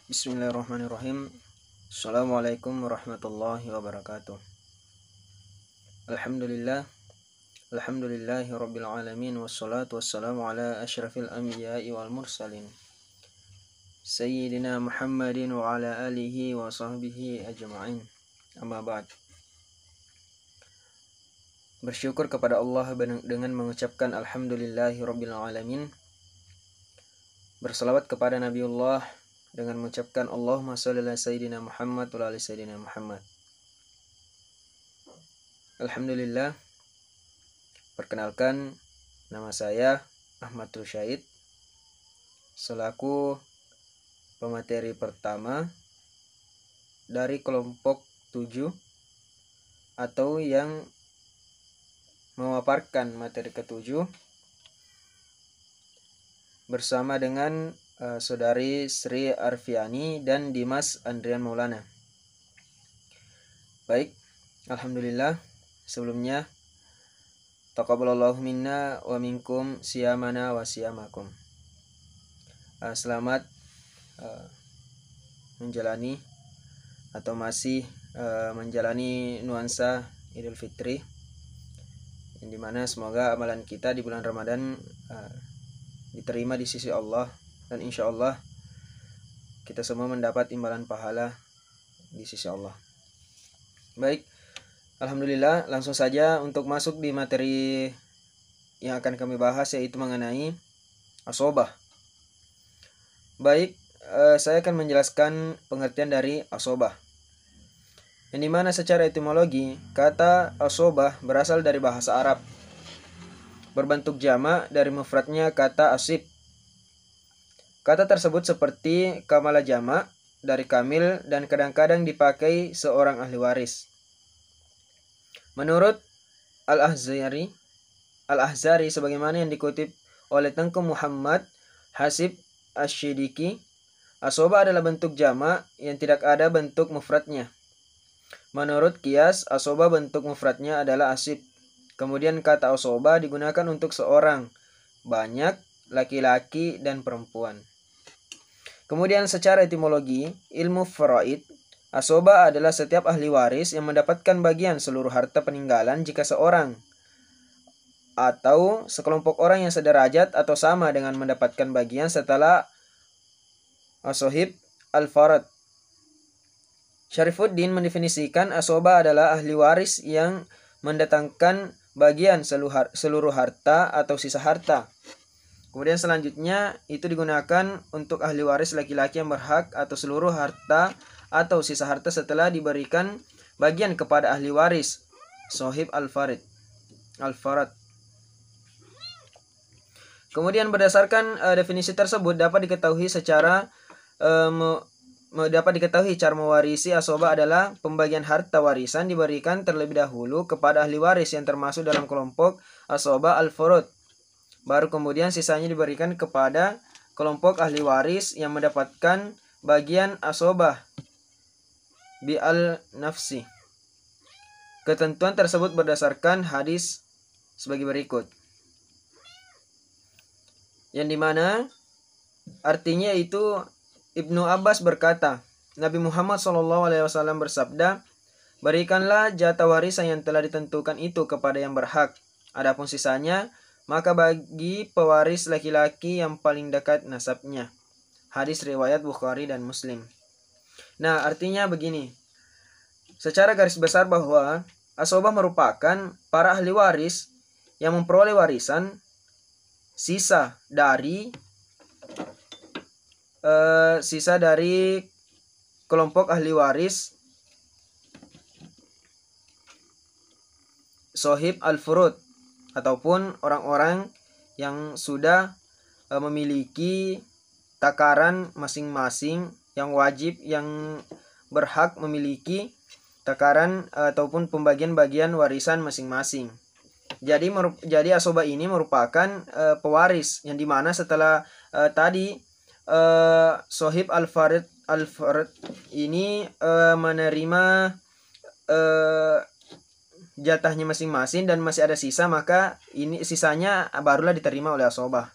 Bismillahirrahmanirrahim. Assalamualaikum warahmatullahi wabarakatuh. Alhamdulillah. Alhamdulillahi rabbil alamin. Wassalatu wassalamu ala asyrafil anbiya'i wal mursalin Sayyidina Muhammadin wa ala alihi wa sahbihi ajma'in. Amma ba'd. Bersyukur kepada Allah dengan mengucapkan Alhamdulillahi rabbil alamin. Bersalawat kepada Nabiullah dengan mengucapkan Allahumma sholli ala Sayyidina Muhammad wa ala Sayyidina Muhammad. Alhamdulillah. Perkenalkan, nama saya Ahmad Rusyaid selaku pemateri pertama dari kelompok 7 atau yang memaparkan materi ke-7 bersama dengan Saudari Sri Arfiani dan Dimas Andrian Maulana. Baik, alhamdulillah. Sebelumnya taqabbalallahu minna wa minkum siyamana wa siyamakum. Selamat menjalani atau masih menjalani nuansa Idul Fitri, yang dimana semoga amalan kita di bulan Ramadan diterima di sisi Allah, dan insya Allah kita semua mendapat imbalan pahala di sisi Allah. Baik, alhamdulillah, langsung saja untuk masuk di materi yang akan kami bahas, yaitu mengenai asobah. Baik, saya akan menjelaskan pengertian dari asobah, yang dimana secara etimologi kata asobah berasal dari bahasa Arab, berbentuk jamak dari mufradnya kata asib. Kata tersebut seperti kamala jamak dari kamil dan kadang-kadang dipakai seorang ahli waris. Menurut Al-Ahzari sebagaimana yang dikutip oleh Tengku Muhammad Hasib Asyidiki, asobah adalah bentuk jamak yang tidak ada bentuk mufradnya. Menurut Qiyas, asobah bentuk mufradnya adalah asib. Kemudian kata asobah digunakan untuk seorang, banyak, laki-laki, dan perempuan. Kemudian secara etimologi, ilmu faraid, asobah adalah setiap ahli waris yang mendapatkan bagian seluruh harta peninggalan jika seorang atau sekelompok orang yang sederajat atau sama dengan mendapatkan bagian setelah asohib al-farad. Syarifuddin mendefinisikan asobah adalah ahli waris yang mendatangkan bagian seluruh harta atau sisa harta. Kemudian selanjutnya itu digunakan untuk ahli waris laki-laki yang berhak atau seluruh harta atau sisa harta setelah diberikan bagian kepada ahli waris sohib al-farad. Kemudian berdasarkan definisi tersebut dapat diketahui cara mewarisi asobah adalah pembagian harta warisan diberikan terlebih dahulu kepada ahli waris yang termasuk dalam kelompok asobah al-farad. Baru kemudian sisanya diberikan kepada kelompok ahli waris yang mendapatkan bagian asobah bi'al nafsi. Ketentuan tersebut berdasarkan hadis sebagai berikut, yang dimana artinya itu Ibnu Abbas berkata, Nabi Muhammad SAW bersabda, berikanlah jatah warisan yang telah ditentukan itu kepada yang berhak. Adapun sisanya maka bagi pewaris laki-laki yang paling dekat nasabnya. Hadis riwayat Bukhari dan Muslim. Nah, artinya begini. Secara garis besar bahwa asobah merupakan para ahli waris yang memperoleh warisan sisa dari kelompok ahli waris sohib al-furud, ataupun orang-orang yang sudah memiliki takaran masing-masing, yang wajib, yang berhak memiliki takaran ataupun pembagian-bagian warisan masing-masing. Jadi asobah ini merupakan pewaris yang dimana setelah tadi sohib al-farad ini menerima jatahnya masing-masing dan masih ada sisa, maka ini sisanya barulah diterima oleh asobah.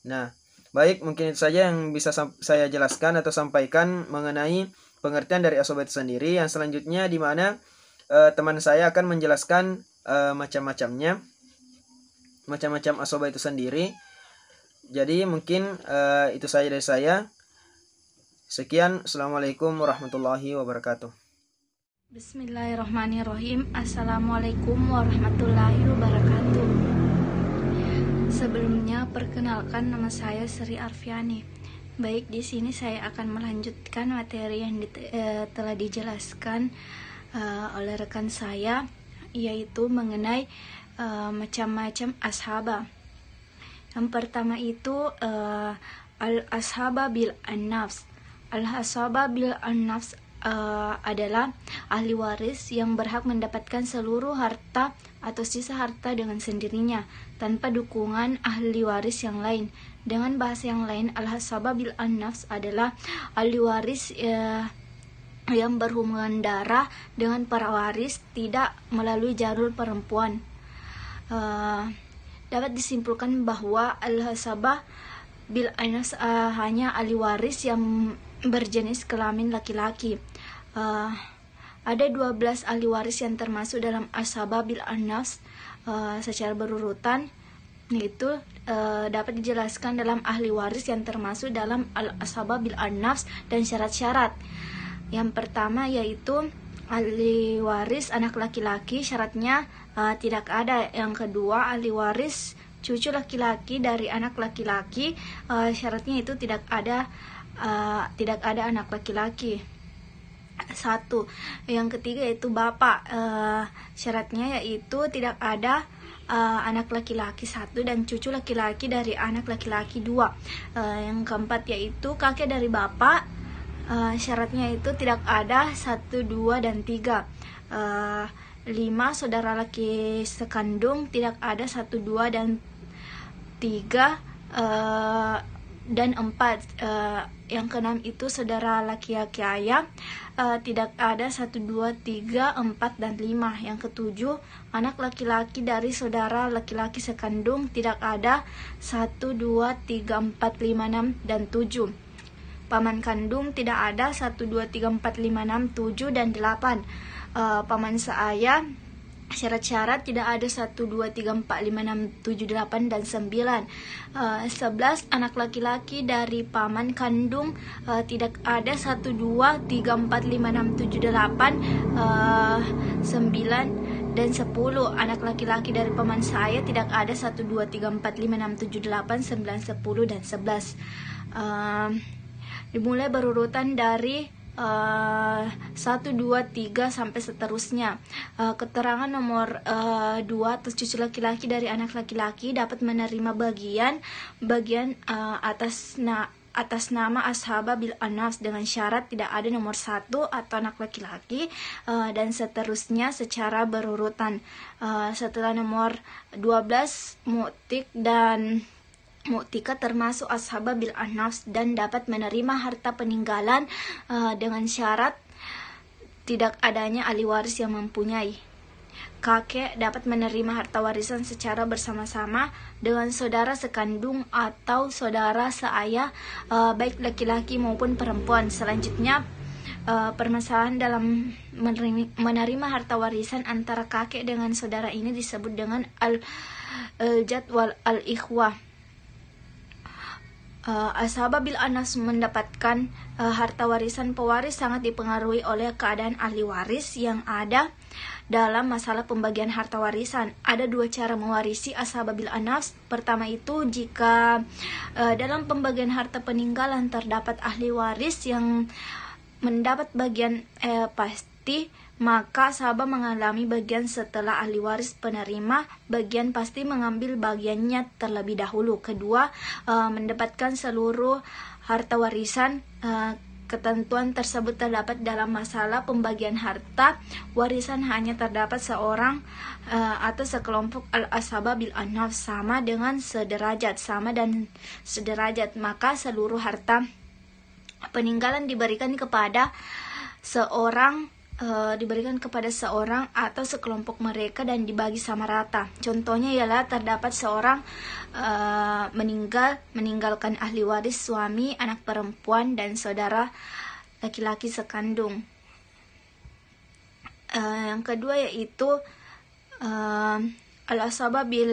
Nah, Baik, mungkin itu saja yang bisa saya jelaskan atau sampaikan mengenai pengertian dari asoba itu sendiri. Yang selanjutnya di mana teman saya akan menjelaskan macam-macam asoba itu sendiri. Jadi mungkin itu saja dari saya. Sekian, Assalamualaikum warahmatullahi wabarakatuh. Bismillahirrahmanirrahim. Assalamualaikum warahmatullahi wabarakatuh. Sebelumnya perkenalkan, nama saya Sri Arfiani. Baik, di sini saya akan melanjutkan materi yang telah dijelaskan oleh rekan saya, yaitu mengenai macam-macam ashaba. Yang pertama itu al-ashaba bil an-nafs. Al-ashaba bil an-nafs adalah ahli waris yang berhak mendapatkan seluruh harta atau sisa harta dengan sendirinya tanpa dukungan ahli waris yang lain. Dengan bahasa yang lain, al-ashaba bil an-nafs adalah ahli waris yang berhubungan darah dengan para waris tidak melalui jalur perempuan. Dapat disimpulkan bahwa al-ashaba bil an-nafs hanya ahli waris yang berjenis kelamin laki-laki. Ada 12 ahli waris yang termasuk dalam ashaba bil an-nafs secara berurutan, yaitu dapat dijelaskan dalam ahli waris yang termasuk dalam al-ashaba bil an-nafs dan syarat-syarat. Yang pertama yaitu ahli waris anak laki-laki, syaratnya tidak ada. Yang kedua, ahli waris cucu laki-laki dari anak laki-laki, syaratnya itu tidak ada anak laki-laki. Satu. Yang ketiga yaitu bapak, syaratnya yaitu tidak ada anak laki-laki satu dan cucu laki-laki dari anak laki-laki dua. Yang keempat yaitu kakek dari bapak, syaratnya itu tidak ada 1, 2, dan 3. 5. Saudara laki sekandung, tidak ada 1, 2, dan 3, dan 4. Yang keenam itu saudara laki-laki ayah, tidak ada 1, 2, 3, 4, dan 5. Yang ketujuh, anak laki-laki dari saudara laki-laki sekandung, tidak ada 1, 2, 3, 4, 5, 6, dan 7. Paman kandung tidak ada 1, 2, 3, 4, 5, 6, 7, dan 8. Paman seayah, syarat-syarat tidak ada 1, 2, 3, 4, 5, 6, 7, 8, dan 9. 11. Anak laki-laki dari paman kandung, tidak ada 1, 2, 3, 4, 5, 6, 7, 8, 9, dan 10. Anak laki-laki dari paman saya tidak ada 1, 2, 3, 4, 5, 6, 7, 8, 9, 10, dan 11. Dimulai berurutan dari 1, 2, 3 sampai seterusnya. Keterangan nomor 2 atau cucu laki-laki dari anak laki-laki dapat menerima bagian atas nama ashaba bil an-nafs dengan syarat tidak ada nomor 1 atau anak laki-laki, dan seterusnya secara berurutan. Setelah nomor 12, mu'tik dan mu'tika termasuk ashaba bil an-nafs dan dapat menerima harta peninggalan dengan syarat tidak adanya ahli waris yang mempunyai. Kakek dapat menerima harta warisan secara bersama-sama dengan saudara sekandung atau saudara seayah, baik laki-laki maupun perempuan. Selanjutnya, permasalahan dalam menerima harta warisan antara kakek dengan saudara ini disebut dengan al-jad wal al-ikhwah. Ashaba bil an-nafs mendapatkan harta warisan pewaris sangat dipengaruhi oleh keadaan ahli waris yang ada dalam masalah pembagian harta warisan. Ada 2 cara mewarisi ashaba bil an-nafs. Pertama itu jika dalam pembagian harta peninggalan terdapat ahli waris yang mendapat bagian pasti, maka sahabat mengalami bagian setelah ahli waris penerima bagian pasti mengambil bagiannya terlebih dahulu. Kedua, mendapatkan seluruh harta warisan. Ketentuan tersebut terdapat dalam masalah pembagian harta warisan hanya terdapat seorang atau sekelompok al-ashaba bil an-nafs sama dan sederajat, maka seluruh harta peninggalan diberikan kepada seorang diberikan kepada seorang atau sekelompok mereka dan dibagi sama rata. Contohnya ialah terdapat seorang meninggalkan ahli waris suami, anak perempuan, dan saudara laki-laki sekandung. Yang kedua yaitu al-asabah bil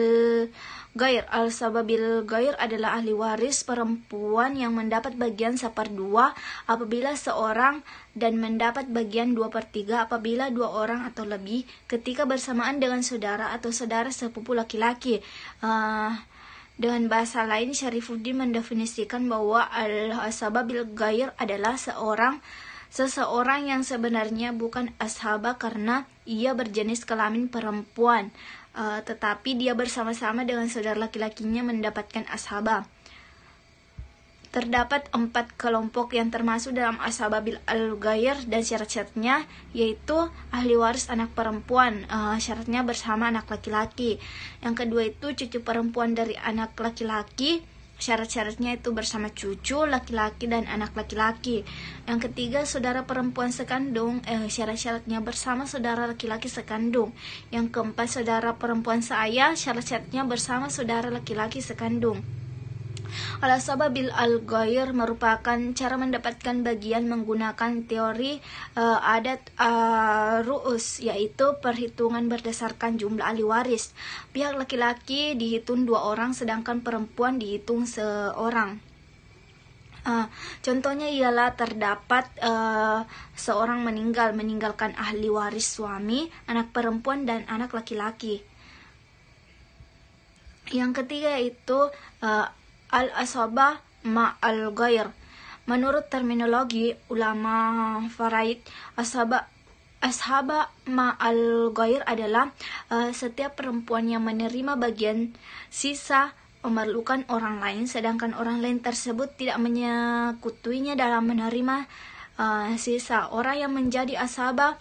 ghair. Al-asabah bil ghair adalah ahli waris perempuan yang mendapat bagian 1/2 apabila seorang dan mendapat bagian 2/3 apabila 2 orang atau lebih ketika bersamaan dengan saudara atau saudara sepupu laki-laki. Dengan bahasa lain, Syarifuddin mendefinisikan bahwa al-asabah bil ghair adalah seseorang yang sebenarnya bukan ashabah karena ia berjenis kelamin perempuan, tetapi dia bersama-sama dengan saudara laki-lakinya mendapatkan ashabah. Terdapat 4 kelompok yang termasuk dalam ashabah bil al-ghair dan syarat-syaratnya yaitu ahli waris anak perempuan, syaratnya bersama anak laki-laki. Yang kedua itu cucu perempuan dari anak laki-laki, syarat-syaratnya itu bersama cucu laki-laki dan anak laki-laki. Yang ketiga saudara perempuan sekandung, syarat-syaratnya bersama saudara laki-laki sekandung. Yang keempat saudara perempuan seayah, syarat-syaratnya bersama saudara laki-laki sekandung. Al-asabah bil al-ghair merupakan cara mendapatkan bagian menggunakan teori adat ru'us, yaitu perhitungan berdasarkan jumlah ahli waris. Pihak laki-laki dihitung 2 orang sedangkan perempuan dihitung seorang. Contohnya ialah terdapat seorang meninggalkan ahli waris suami, anak perempuan, dan anak laki-laki. Yang ketiga itu al-asabah ma'al ghair. Menurut terminologi ulama faraid, ashabah ma'al ghair adalah setiap perempuan yang menerima bagian sisa memerlukan orang lain, sedangkan orang lain tersebut tidak menyekutuinya dalam menerima sisa. Orang yang menjadi ashabah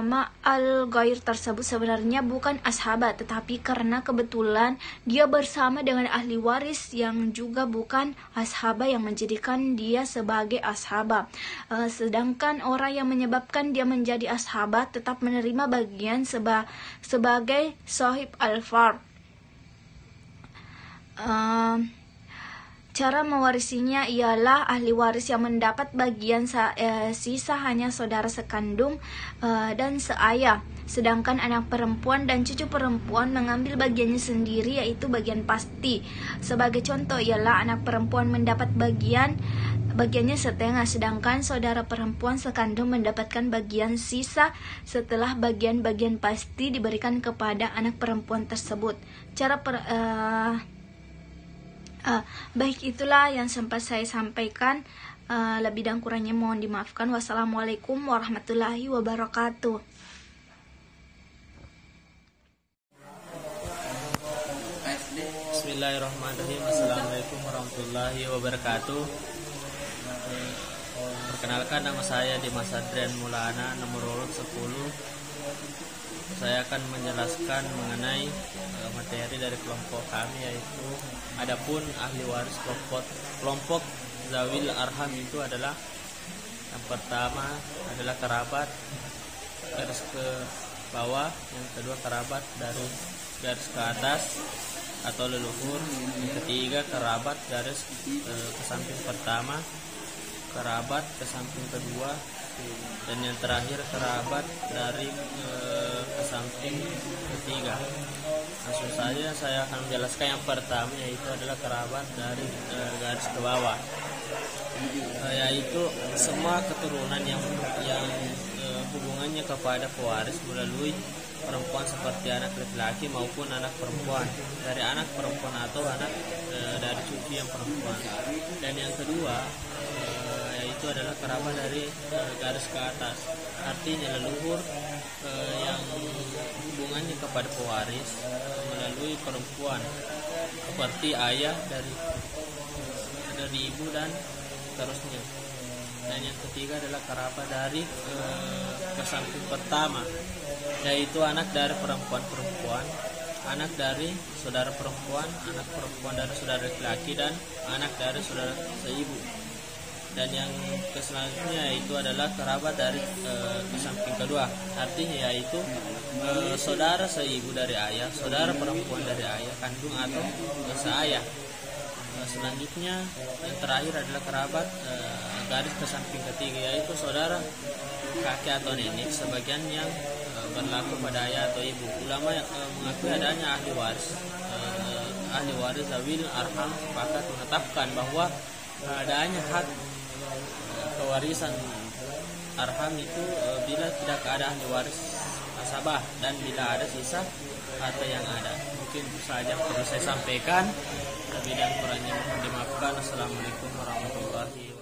ma'al ghair tersebut sebenarnya bukan ashabah, tetapi karena kebetulan dia bersama dengan ahli waris yang juga bukan ashabah yang menjadikan dia sebagai ashabah. Sedangkan orang yang menyebabkan dia menjadi ashabah tetap menerima bagian sebagai sahib al-fard. Cara mewarisinya ialah ahli waris yang mendapat bagian sisa hanya saudara sekandung dan seayah, sedangkan anak perempuan dan cucu perempuan mengambil bagiannya sendiri, yaitu bagian pasti. Sebagai contoh ialah anak perempuan mendapat bagiannya setengah, sedangkan saudara perempuan sekandung mendapatkan bagian sisa setelah bagian-bagian pasti diberikan kepada anak perempuan tersebut. Baik, itulah yang sempat saya sampaikan. Lebih dan kurangnya mohon dimaafkan. Wassalamualaikum warahmatullahi wabarakatuh. Bismillahirrahmanirrahim. Assalamualaikum warahmatullahi wabarakatuh. Perkenalkan, nama saya Dimas Adrian Mulana, nomor urut 10. Saya akan menjelaskan mengenai materi dari kelompok kami, yaitu adapun ahli waris kelompok zawil arham itu adalah yang pertama adalah kerabat garis ke bawah, yang kedua kerabat dari garis ke atas atau leluhur, yang ketiga kerabat garis ke samping pertama, kerabat ke samping kedua, dan yang terakhir kerabat dari ke samping ketiga. Langsung saja saya akan menjelaskan yang pertama, yaitu adalah kerabat dari garis ke bawah, yaitu semua keturunan yang hubungannya kepada pewaris melalui perempuan seperti anak laki-laki maupun anak perempuan, dari anak perempuan atau anak dari cucu yang perempuan. Dan yang kedua yaitu adalah kerabat dari garis ke atas, artinya leluhur yang hubungannya kepada pewaris melalui perempuan seperti ayah dari ibu dan seterusnya. Dan yang ketiga adalah kerabat dari ke samping pertama, yaitu anak dari perempuan, anak dari saudara perempuan, anak perempuan dari saudara laki-laki, dan anak dari saudara seibu. Dan yang selanjutnya itu adalah kerabat dari samping kedua, artinya yaitu saudara seibu dari ayah, saudara perempuan dari ayah kandung atau seayah. Selanjutnya yang terakhir adalah kerabat garis ke samping ketiga, yaitu saudara kakek atau nenek, sebagian yang berlaku pada ayah atau ibu. Ulama mengakui adanya ahli waris zawil arham sepakat menetapkan bahwa adanya hak pewarisan arham itu bila tidak ada ahli waris asabah dan bila ada sisa harta yang ada. Mungkin itu saja perlu saya sampaikan. Lebih dan kurangnya mohon dimaafkan. Assalamualaikum warahmatullahi wabarakatuh.